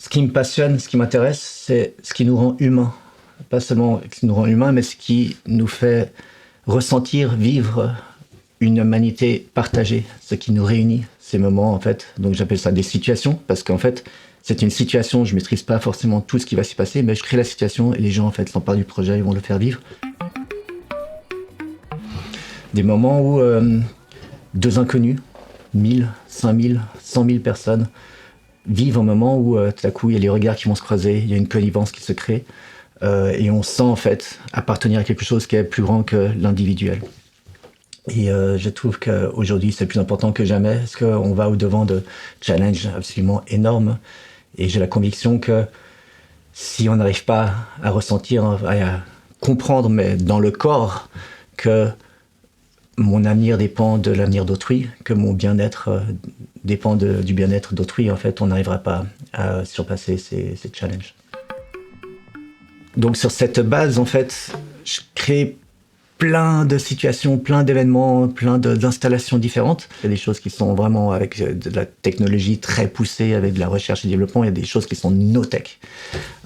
Ce qui me passionne, ce qui m'intéresse, c'est ce qui nous rend humains. Pas seulement ce qui nous rend humains, mais ce qui nous fait ressentir, vivre une humanité partagée, ce qui nous réunit, ces moments en fait. Donc j'appelle ça des situations, parce qu'en fait, c'est une situation, je maîtrise pas forcément tout ce qui va s'y passer, mais je crée la situation et les gens en fait s'emparent du projet, ils vont le faire vivre. Des moments où deux inconnus, 1000, 5000, 100 000 personnes vivent un moment où tout à coup il y a les regards qui vont se croiser, il y a une connivence qui se crée et on sent en fait appartenir à quelque chose qui est plus grand que l'individuel. Et je trouve qu'aujourd'hui c'est plus important que jamais parce qu'on va au-devant de challenges absolument énormes et j'ai la conviction que si on n'arrive pas à ressentir, à comprendre, mais dans le corps, que mon avenir dépend de l'avenir d'autrui, que mon bien-être dépend du bien-être d'autrui, en fait, on n'arrivera pas à surpasser ces challenges. Donc sur cette base, en fait, je crée plein de situations, plein d'événements, plein d'installations différentes. Il y a des choses qui sont vraiment avec de la technologie très poussée, avec de la recherche et développement. Il y a des choses qui sont no-tech.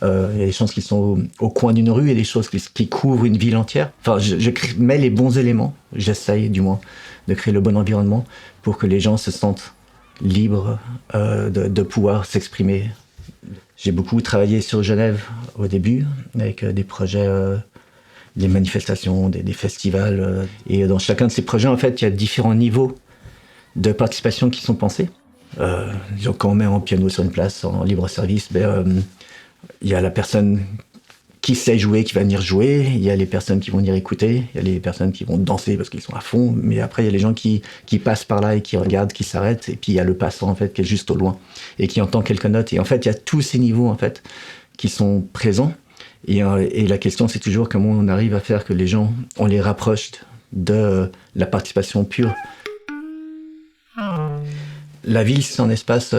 Il y a des choses qui sont au coin d'une rue, il y a des choses qui couvrent une ville entière. Enfin, je mets les bons éléments, j'essaye du moins de créer le bon environnement pour que les gens se sentent libres de pouvoir s'exprimer. J'ai beaucoup travaillé sur Genève au début, avec des projets... des manifestations, des festivals. Et dans chacun de ces projets, en fait, il y a différents niveaux de participation qui sont pensés. Quand on met un piano sur une place en libre service, il y a la personne qui sait jouer, qui va venir jouer. Il y a les personnes qui vont venir écouter. Il y a les personnes qui vont danser parce qu'ils sont à fond. Mais après, il y a les gens qui passent par là et qui regardent, qui s'arrêtent. Et puis, il y a le passant, en fait, qui est juste au loin et qui entend quelques notes. Et en fait, il y a tous ces niveaux, en fait, qui sont présents. Et la question, c'est toujours comment on arrive à faire que les gens, on les rapproche de la participation pure. La ville, c'est un espace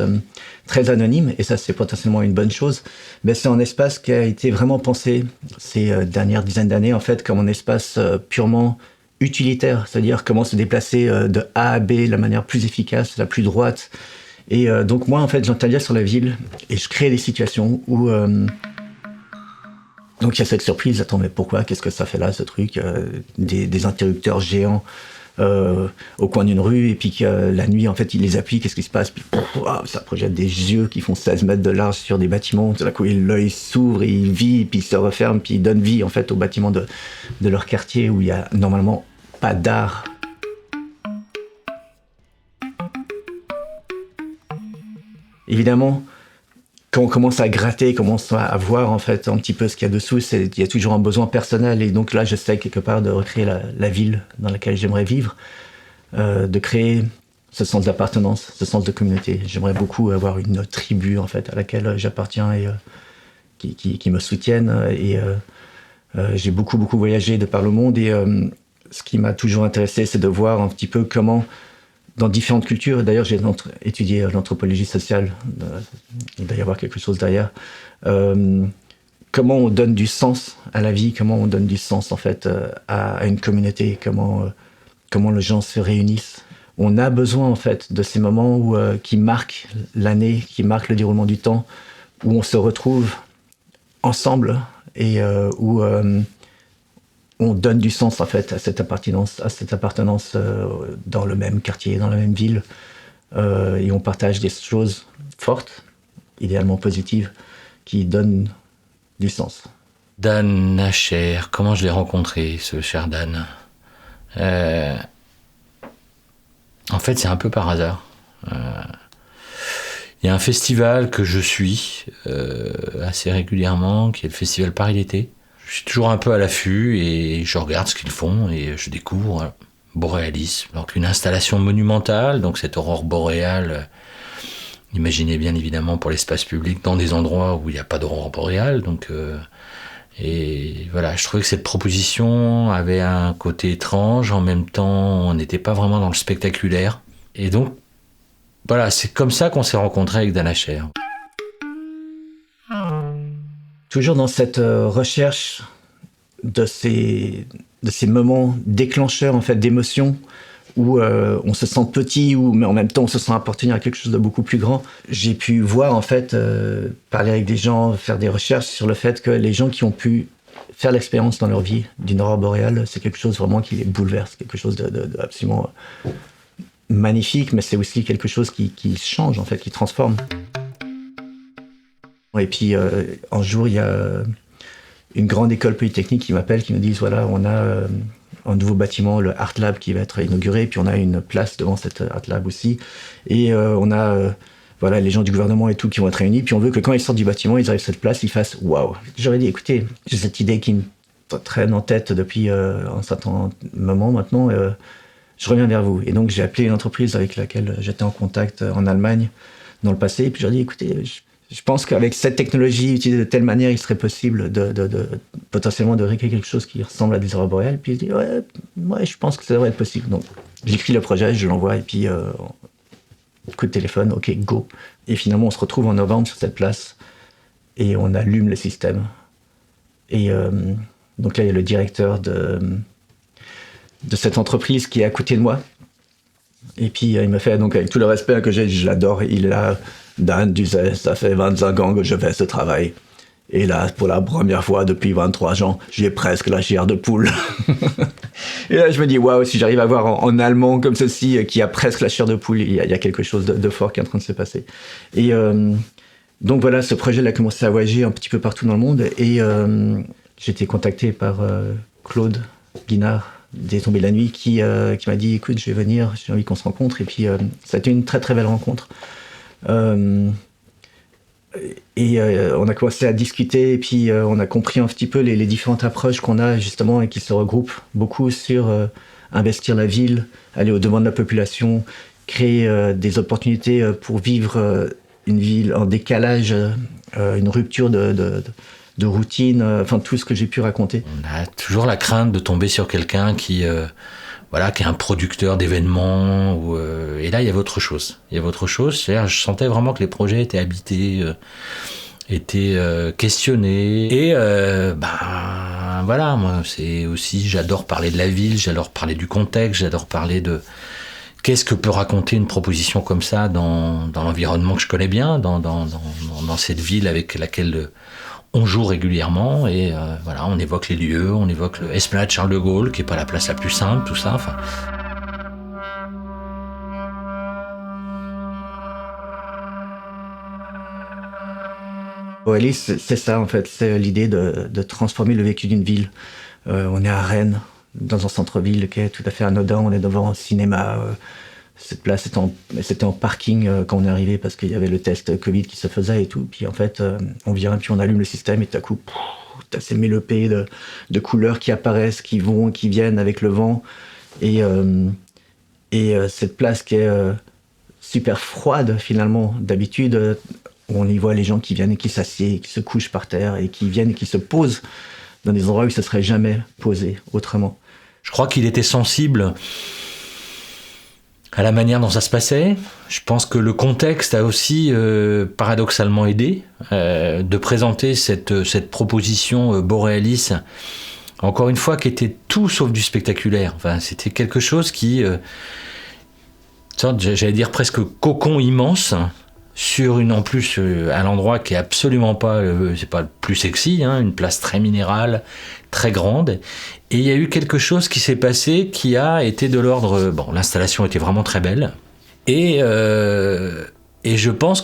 très anonyme, et ça, c'est potentiellement une bonne chose. Mais c'est un espace qui a été vraiment pensé ces dernières dizaines d'années, en fait, comme un espace purement utilitaire, c'est-à-dire comment se déplacer de A à B de la manière plus efficace, la plus droite. Et donc moi, en fait, j'interviens sur la ville et je crée des situations où... Donc il y a cette surprise, attends mais pourquoi, qu'est-ce que ça fait là ce truc, des interrupteurs géants au coin d'une rue et puis la nuit en fait il les appuie, qu'est-ce qui se passe, puis ça projette des yeux qui font 16 mètres de large sur des bâtiments, tout d'un coup l'œil s'ouvre et il vit, puis il se referme, puis il donne vie en fait aux bâtiments de leur quartier où il y a normalement pas d'art. Évidemment, quand on commence à gratter, commence à voir en fait un petit peu ce qu'il y a dessous, il y a toujours un besoin personnel. Et donc là, j'essaie quelque part de recréer la ville dans laquelle j'aimerais vivre, de créer ce sens d'appartenance, ce sens de communauté. J'aimerais beaucoup avoir une tribu en fait à laquelle j'appartiens et qui me soutiennent. Et j'ai beaucoup voyagé de par le monde. Et ce qui m'a toujours intéressé, c'est de voir un petit peu comment dans différentes cultures, d'ailleurs j'ai étudié l'anthropologie sociale, il doit y avoir quelque chose derrière, comment on donne du sens à la vie, comment on donne du sens en fait à une communauté, comment les gens se réunissent. On a besoin en fait de ces moments qui marquent l'année, qui marquent le déroulement du temps, où on se retrouve ensemble et où on donne du sens en fait à cette appartenance dans le même quartier, dans la même ville, et on partage des choses fortes, idéalement positives, qui donnent du sens. Dan Nacher, comment je l'ai rencontré, ce cher Dan En fait, c'est un peu par hasard. Il y a un festival que je suis assez régulièrement, qui est le festival Paris l'été. Je suis toujours un peu à l'affût et je regarde ce qu'ils font et je découvre boréalisme. Donc une installation monumentale, donc cette aurore boréale, imaginez bien évidemment pour l'espace public dans des endroits où il n'y a pas d'aurore boréale. Et voilà, je trouvais que cette proposition avait un côté étrange, en même temps on n'était pas vraiment dans le spectaculaire. Et donc voilà, c'est comme ça qu'on s'est rencontrés avec Dan Nacher. Toujours dans cette recherche de ces moments déclencheurs en fait d'émotions où on se sent petit, mais en même temps on se sent appartenir à quelque chose de beaucoup plus grand. J'ai pu voir en fait, parler avec des gens, faire des recherches sur le fait que les gens qui ont pu faire l'expérience dans leur vie d'une aurore boréale, c'est quelque chose vraiment qui les bouleverse, quelque chose de absolument magnifique, mais c'est aussi quelque chose qui change en fait, qui transforme. Et puis un jour il y a une grande école polytechnique qui m'appelle, qui me disent voilà, on a un nouveau bâtiment, le Art Lab, qui va être inauguré, puis on a une place devant cet Art Lab aussi, et on a voilà, les gens du gouvernement et tout qui vont être réunis, puis on veut que quand ils sortent du bâtiment, ils arrivent à cette place, ils fassent waouh. J'aurais dit écoutez, j'ai cette idée qui me traîne en tête depuis un certain moment maintenant, je reviens vers vous. Et donc j'ai appelé une entreprise avec laquelle j'étais en contact en Allemagne dans le passé, et puis je leur ai dit écoutez, je pense qu'avec cette technologie utilisée de telle manière, il serait possible potentiellement de recréer quelque chose qui ressemble à des aurores boréales. Puis je dis ouais, je pense que ça devrait être possible. Donc j'écris le projet, je l'envoie et puis coup de téléphone, ok, go. Et finalement, on se retrouve en novembre sur cette place et on allume le système. Et donc là, il y a le directeur de cette entreprise qui est à côté de moi. Et puis il me fait, donc avec tout le respect que j'ai, je l'adore, il a Dan disait, ça fait 25 ans que je fais ce travail. Et là, pour la première fois depuis 23 ans, j'ai presque la chair de poule. Et là, je me dis, waouh, si j'arrive à voir en allemand comme ceci, qui a presque la chair de poule, il y a quelque chose de fort qui est en train de se passer. Et donc voilà, ce projet a commencé à voyager un petit peu partout dans le monde. Et j'ai été contacté par Claude Guinard, des Tombées de la Nuit, qui m'a dit, écoute, je vais venir, j'ai envie qu'on se rencontre. Et puis, ça a été une très très belle rencontre. On a commencé à discuter et puis on a compris un petit peu les différentes approches qu'on a justement et qui se regroupent beaucoup sur investir la ville, aller au-devant de la population, créer des opportunités pour vivre une ville en décalage, une rupture de routine, enfin tout ce que j'ai pu raconter. On a toujours la crainte de tomber sur quelqu'un qui est un producteur d'événements. Et là, il y avait autre chose. C'est-à-dire, je sentais vraiment que les projets étaient habités, étaient questionnés. Et voilà, moi, c'est aussi, j'adore parler de la ville, j'adore parler du contexte, j'adore parler de qu'est-ce que peut raconter une proposition comme ça dans l'environnement que je connais bien, dans cette ville avec laquelle on joue régulièrement et voilà, on évoque les lieux, on évoque le Esplanade Charles de Gaulle, qui n'est pas la place la plus simple, tout ça. Enfin. Boréalis, c'est ça en fait, c'est l'idée de transformer le vécu d'une ville. On est à Rennes, dans un centre-ville qui est tout à fait anodin, on est devant un cinéma. Cette place c'était en parking quand on est arrivé parce qu'il y avait le test Covid qui se faisait et tout. Puis en fait, on vient, puis on allume le système et tout à coup, t'as ces mélopées de couleurs qui apparaissent, qui vont, qui viennent avec le vent. Et cette place qui est super froide finalement. D'habitude, on y voit les gens qui viennent et qui s'assiedent, qui se couchent par terre et qui viennent et qui se posent dans des endroits où ils ne se seraient jamais posés autrement. Je crois qu'il était sensible à la manière dont ça se passait. Je pense que le contexte a aussi paradoxalement aidé de présenter cette proposition Boréalis, encore une fois, qui était tout sauf du spectaculaire. Enfin, c'était quelque chose qui, j'allais dire presque cocon immense, sur en plus un endroit qui est absolument pas, c'est pas le plus sexy, hein, une place très minérale, très grande. Et il y a eu quelque chose qui s'est passé qui a été de l'ordre... Bon, l'installation était vraiment très belle. Et je pense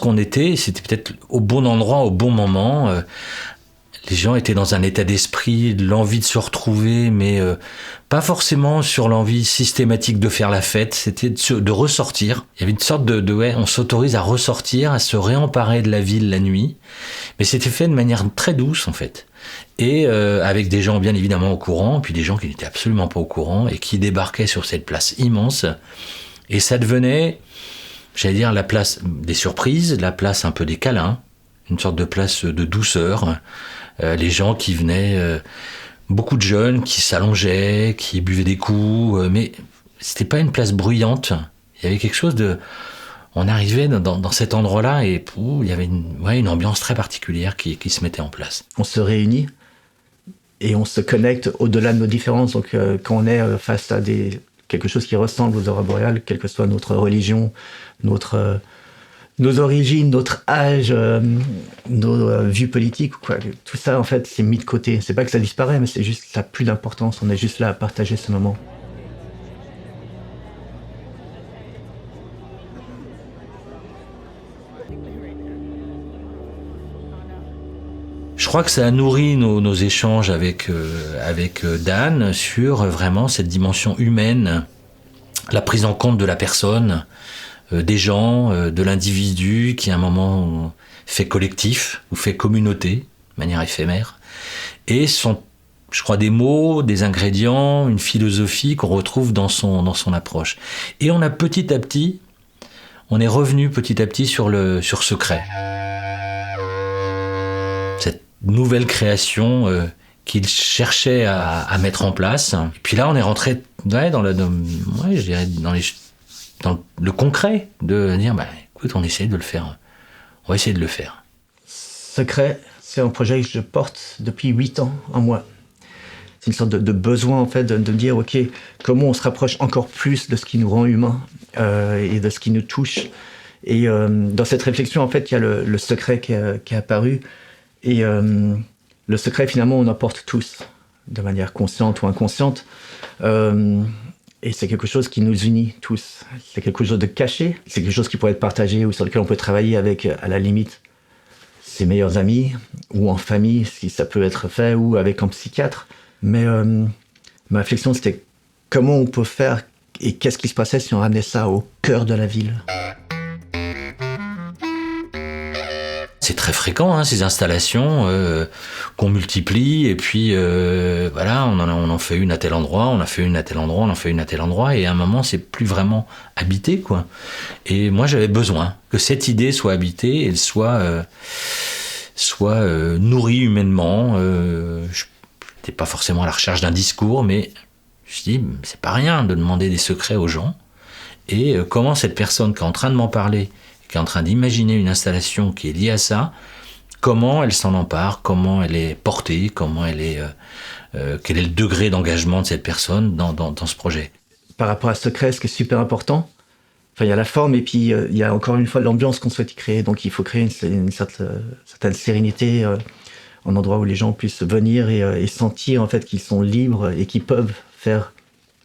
c'était peut-être au bon endroit, au bon moment. Les gens étaient dans un état d'esprit, de l'envie de se retrouver, mais pas forcément sur l'envie systématique de faire la fête. C'était de ressortir. Il y avait une sorte on s'autorise à ressortir, à se réemparer de la ville la nuit. Mais c'était fait de manière très douce, en fait. Et avec des gens bien évidemment au courant, puis des gens qui n'étaient absolument pas au courant et qui débarquaient sur cette place immense. Et ça devenait, j'allais dire, la place des surprises, la place un peu des câlins, une sorte de place de douceur. Les gens qui venaient, beaucoup de jeunes qui s'allongeaient, qui buvaient des coups, mais c'était pas une place bruyante. Il y avait quelque chose de... On arrivait dans cet endroit-là et il y avait une ambiance très particulière qui se mettait en place. On se réunit et on se connecte au-delà de nos différences. Donc quand on est face à quelque chose qui ressemble aux aurores boréales, quelle que soit notre religion, nos origines, notre âge, nos vues politiques, quoi. Tout ça, en fait, c'est mis de côté. C'est pas que ça disparaît, mais c'est juste que ça n'a plus d'importance. On est juste là à partager ce moment. Je crois que ça a nourri nos échanges avec Dan sur vraiment cette dimension humaine, la prise en compte de la personne, des gens, de l'individu qui à un moment fait collectif ou fait communauté, de manière éphémère, et sont, je crois, des mots, des ingrédients, une philosophie qu'on retrouve dans son approche. Et on a petit à petit, on est revenu petit à petit sur Secret. Cette nouvelle création qu'il cherchait à mettre en place. Et puis là, on est rentré dans le concret, de dire, écoute, on essaie de le faire. On va essayer de le faire. Secret, c'est un projet que je porte depuis 8 ans en moi. C'est une sorte de besoin, en fait, de dire, OK, comment on se rapproche encore plus de ce qui nous rend humains et de ce qui nous touche. Et dans cette réflexion, en fait, il y a le secret qui est apparu. Et le secret, finalement, on en porte tous, de manière consciente ou inconsciente. Et c'est quelque chose qui nous unit tous. C'est quelque chose de caché, c'est quelque chose qui pourrait être partagé ou sur lequel on peut travailler avec, à la limite, ses meilleurs amis, ou en famille, si ça peut être fait, ou avec un psychiatre. Mais ma réflexion, c'était comment on peut faire et qu'est-ce qui se passait si on ramenait ça au cœur de la ville. C'est très fréquent, ces installations qu'on multiplie, et puis voilà, on en fait une à tel endroit, on en fait une à tel endroit, on en fait une à tel endroit, et à un moment, c'est plus vraiment habité, quoi. Et moi, j'avais besoin que cette idée soit habitée, et soit nourrie humainement. Je n'étais pas forcément à la recherche d'un discours, mais je me suis dit, c'est pas rien de demander des secrets aux gens, et comment cette personne qui est en train de m'en parler, qui est en train d'imaginer une installation qui est liée à ça, comment elle s'en empare, comment elle est portée, quel est le degré d'engagement de cette personne dans ce projet. Par rapport à Secret, ce qui est super important, il y a la forme et puis il y a encore une fois l'ambiance qu'on souhaite y créer. Donc il faut créer une certaine sérénité, un endroit où les gens puissent venir et sentir en fait qu'ils sont libres et qu'ils peuvent faire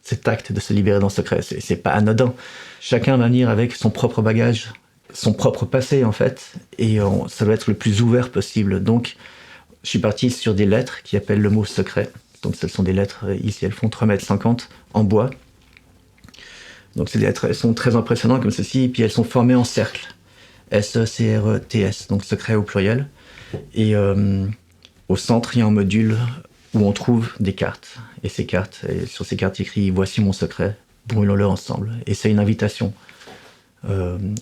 cet acte de se libérer dans Secret. C'est pas anodin. Chacun va venir avec son propre bagage, son propre passé en fait, et ça doit être le plus ouvert possible. Donc je suis parti sur des lettres qui appellent le mot secret. Donc ce sont des lettres, ici elles font 3,50 m en bois. Donc ces lettres, elles sont très impressionnantes comme ceci, et puis elles sont formées en cercle. S-E-C-R-E-T-S, donc secret au pluriel. Et au centre, il y a un module où on trouve des cartes. Et ces cartes, et sur ces cartes, il y a écrit « Voici mon secret, brûlons-le ensemble ». Et c'est une invitation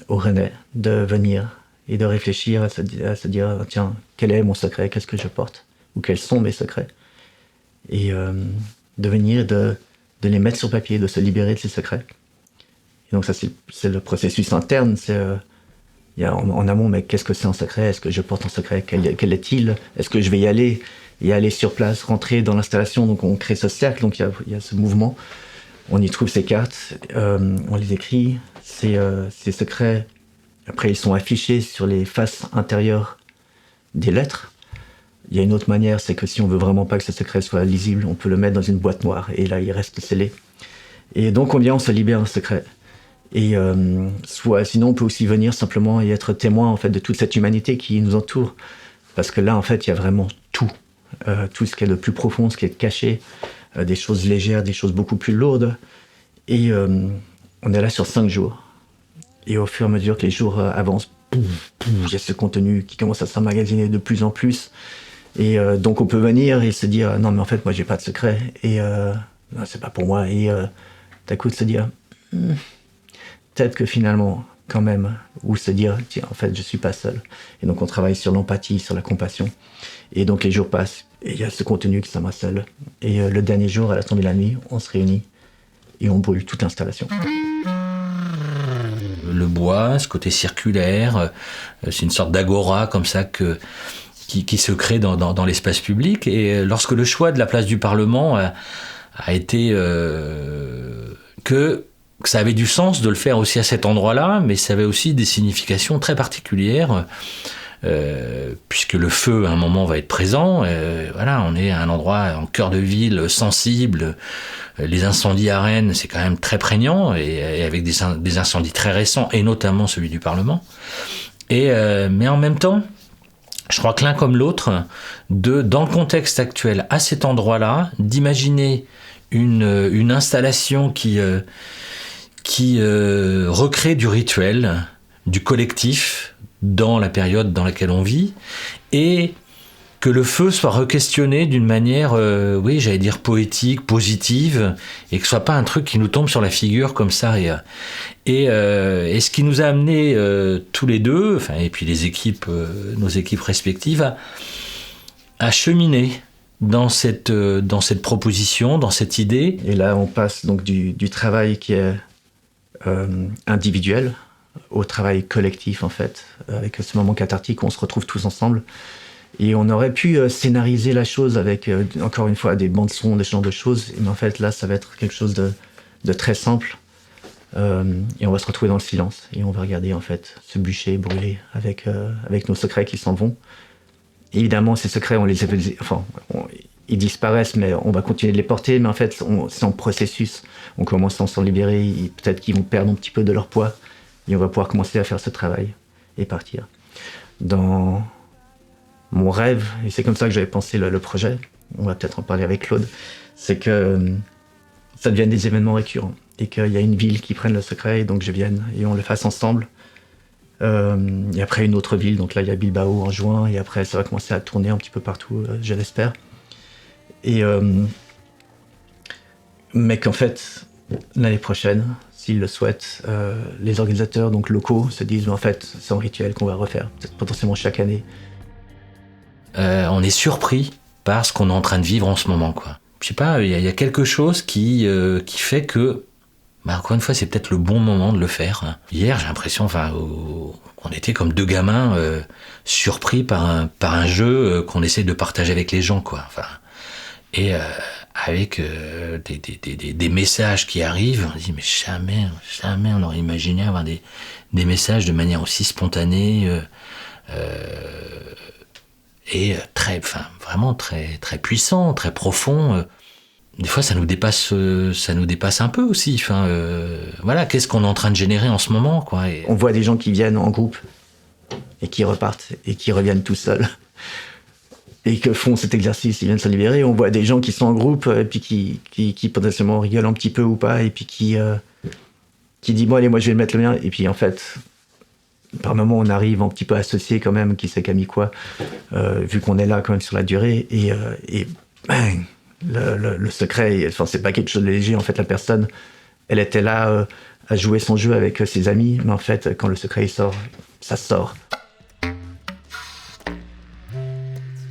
aux Rennais de venir et de réfléchir à se dire tiens, quel est mon secret, qu'est-ce que je porte, ou quels sont mes secrets, et de venir de les mettre sur papier, de se libérer de ces secrets. Et donc ça c'est le processus interne, il y a en amont, mais qu'est-ce que c'est un secret, est-ce que je porte un secret, quel est-il, est-ce que je vais y aller sur place, rentrer dans l'installation, donc on crée ce cercle, donc il y a ce mouvement. On y trouve ces cartes, on les écrit, ces secrets, après ils sont affichés sur les faces intérieures des lettres. Il y a une autre manière, c'est que si on veut vraiment pas que ce secret soit lisible, on peut le mettre dans une boîte noire, et là il reste scellé. Et donc on se libère un secret. Et sinon on peut aussi venir simplement et être témoin en fait, de toute cette humanité qui nous entoure. Parce que là en fait il y a vraiment tout ce qui est le plus profond, ce qui est caché, des choses légères, des choses beaucoup plus lourdes. Et on est là sur 5 jours. Et au fur et à mesure que les jours avancent, il y a ce contenu qui commence à s'emmagasiner de plus en plus. Et donc on peut venir et se dire non mais en fait moi j'ai pas de secret et non, c'est pas pour moi. Et d'un coup de se dire peut-être que finalement quand même, ou se dire tiens en fait je suis pas seul. Et donc on travaille sur l'empathie, sur la compassion. Et donc les jours passent et il y a ce contenu qui s'amasselle. Et le dernier jour, à la tombée de la nuit, on se réunit et on brûle toute l'installation. Le bois, ce côté circulaire, c'est une sorte d'agora comme ça qui se crée dans l'espace public. Et lorsque le choix de la place du Parlement a été que ça avait du sens de le faire aussi à cet endroit-là, mais ça avait aussi des significations très particulières, puisque le feu, à un moment, va être présent. Voilà, on est à un endroit en cœur de ville, sensible. Les incendies à Rennes, c'est quand même très prégnant, et avec des incendies très récents, et notamment celui du Parlement. Mais en même temps, je crois que l'un comme l'autre, dans le contexte actuel, à cet endroit-là, d'imaginer une installation qui recrée du rituel, du collectif dans la période dans laquelle on vit, et que le feu soit re-questionné d'une manière, oui, j'allais dire poétique, positive, et que ce soit pas un truc qui nous tombe sur la figure comme ça. Et ce qui nous a amené tous les deux, enfin, et puis les équipes, nos équipes respectives, à cheminer dans cette proposition, dans cette idée. Et là, on passe donc du travail qui est individuel au travail collectif, en fait, avec ce moment cathartique où on se retrouve tous ensemble. Et on aurait pu scénariser la chose avec, encore une fois, des bandes-sons, des genres de choses. Mais en fait, là, ça va être quelque chose de très simple. Et on va se retrouver dans le silence. Et on va regarder, en fait, ce bûcher brûler avec nos secrets qui s'en vont. Évidemment, ces secrets, ils disparaissent, mais on va continuer de les porter. Mais en fait, c'est en processus. On commence à s'en libérer. Peut-être qu'ils vont perdre un petit peu de leur poids. Et on va pouvoir commencer à faire ce travail et partir. Dans mon rêve, et c'est comme ça que j'avais pensé le projet, on va peut-être en parler avec Claude, c'est que ça devienne des événements récurrents. Et qu'il y a une ville qui prenne le secret, et donc je vienne, et on le fasse ensemble. Et après une autre ville, donc là il y a Bilbao en juin, et après ça va commencer à tourner un petit peu partout, je l'espère. Mais qu'en fait, l'année prochaine, s'ils le souhaitent, les organisateurs donc locaux se disent, mais en fait, c'est un rituel qu'on va refaire, peut-être potentiellement chaque année. On est surpris par ce qu'on est en train de vivre en ce moment, quoi. Je sais pas, il y a quelque chose qui fait que, encore une fois, c'est peut-être le bon moment de le faire. Hier, j'ai l'impression, on était comme deux gamins surpris par un jeu qu'on essaie de partager avec les gens, quoi. Et avec des messages qui arrivent, on dit mais jamais on aurait imaginé avoir des messages de manière aussi spontanée et vraiment très très puissant, très profond. Des fois, ça nous dépasse un peu aussi. Voilà, qu'est-ce qu'on est en train de générer en ce moment, quoi. On voit des gens qui viennent en groupe et qui repartent et qui reviennent tout seuls et que font cet exercice, ils viennent se libérer. On voit des gens qui sont en groupe et puis qui potentiellement rigolent un petit peu ou pas et puis qui dit bon allez, moi je vais le mettre le mien, et puis en fait par moment on arrive un petit peu associé quand même, qui sait qu'a mis quoi, vu qu'on est là quand même sur la durée, et bang, le secret, c'est pas quelque chose de léger. En fait, la personne, elle était là à jouer son jeu avec ses amis, mais en fait, quand le secret il sort, ça sort.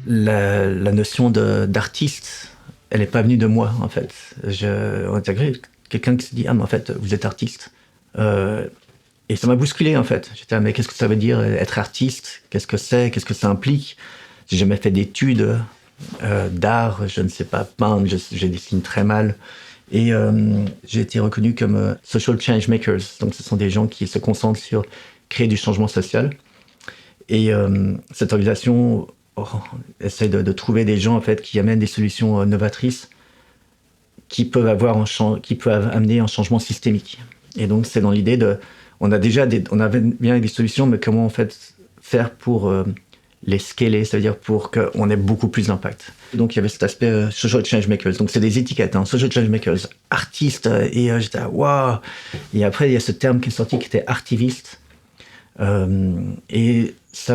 La notion d'artiste, elle n'est pas venue de moi, en fait. On dirait quelqu'un qui se dit, ah, mais en fait, vous êtes artiste. Et ça m'a bousculé, en fait. J'étais, mais qu'est-ce que ça veut dire être artiste? Qu'est-ce que c'est? Qu'est-ce que ça implique? J'ai jamais fait d'études d'art, je ne sais pas peindre, je dessine très mal. Et j'ai été reconnu comme social change makers. Donc ce sont des gens qui se concentrent sur créer du changement social. Et cette organisation essaie de trouver des gens en fait qui amènent des solutions novatrices qui peuvent amener un changement systémique. Et donc c'est dans l'idée on avait bien des solutions, mais comment en fait faire pour les scaler, c'est-à-dire pour qu'on ait beaucoup plus d'impact. Donc il y avait cet aspect social change makers. Donc c'est des étiquettes, social change makers, artistes, et j'étais waouh. Et après il y a ce terme qui est sorti qui était artiviste, et ça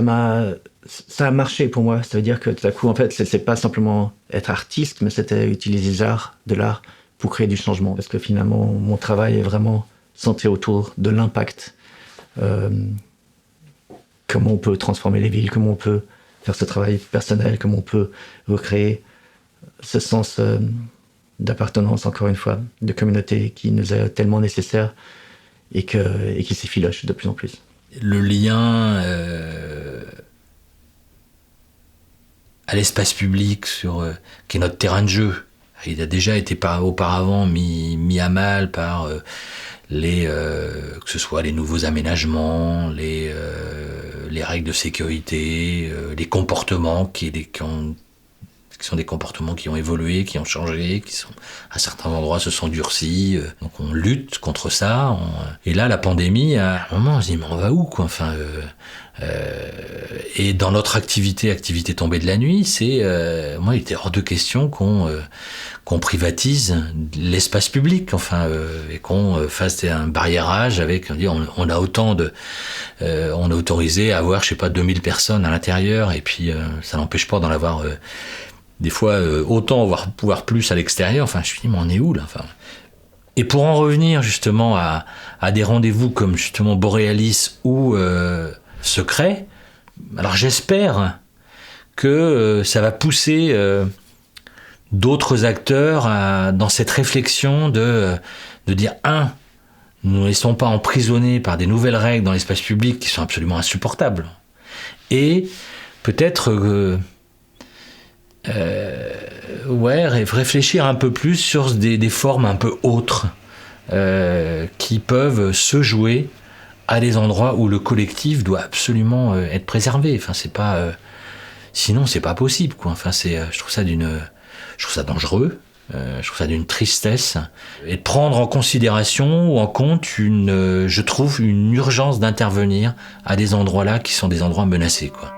a marché pour moi. Ça veut dire que tout à coup en fait c'est pas simplement être artiste, mais c'était utiliser de l'art pour créer du changement. Parce que finalement mon travail est vraiment centré autour de l'impact. Comment on peut transformer les villes, comment on peut faire ce travail personnel, comment on peut recréer ce sens d'appartenance, encore une fois, de communauté qui nous est tellement nécessaire et qui s'effiloche de plus en plus. Le lien à l'espace public, qui est notre terrain de jeu, Il a déjà été auparavant mis à mal par que ce soit les nouveaux aménagements, les règles de sécurité, les comportements qui sont des comportements qui ont évolué, qui ont changé, à certains endroits se sont durcis. Donc on lutte contre ça. Et là, la pandémie, à un moment, on se dit, mais on va où, quoi? Enfin, et dans notre activité tombée de la nuit, moi, il était hors de question qu'on privatise l'espace public, enfin, et qu'on fasse un barriérage avec, on a on a autorisé à avoir, je sais pas, 2000 personnes à l'intérieur, et puis ça n'empêche pas d'en avoir des fois autant, voire plus à l'extérieur. Enfin, je me suis dit, mais on est où là? Enfin, et pour en revenir justement à des rendez-vous comme justement Borealis ou Secret, alors j'espère que ça va pousser d'autres acteurs dans cette réflexion de dire, nous ne laissons pas emprisonner par des nouvelles règles dans l'espace public qui sont absolument insupportables, et peut-être réfléchir un peu plus sur des formes un peu autres qui peuvent se jouer à des endroits où le collectif doit absolument être préservé. Enfin, sinon c'est pas possible, quoi. Enfin, je trouve ça dangereux. Je trouve ça d'une tristesse, et de prendre en considération ou en compte je trouve une urgence d'intervenir à des endroits là qui sont des endroits menacés, quoi.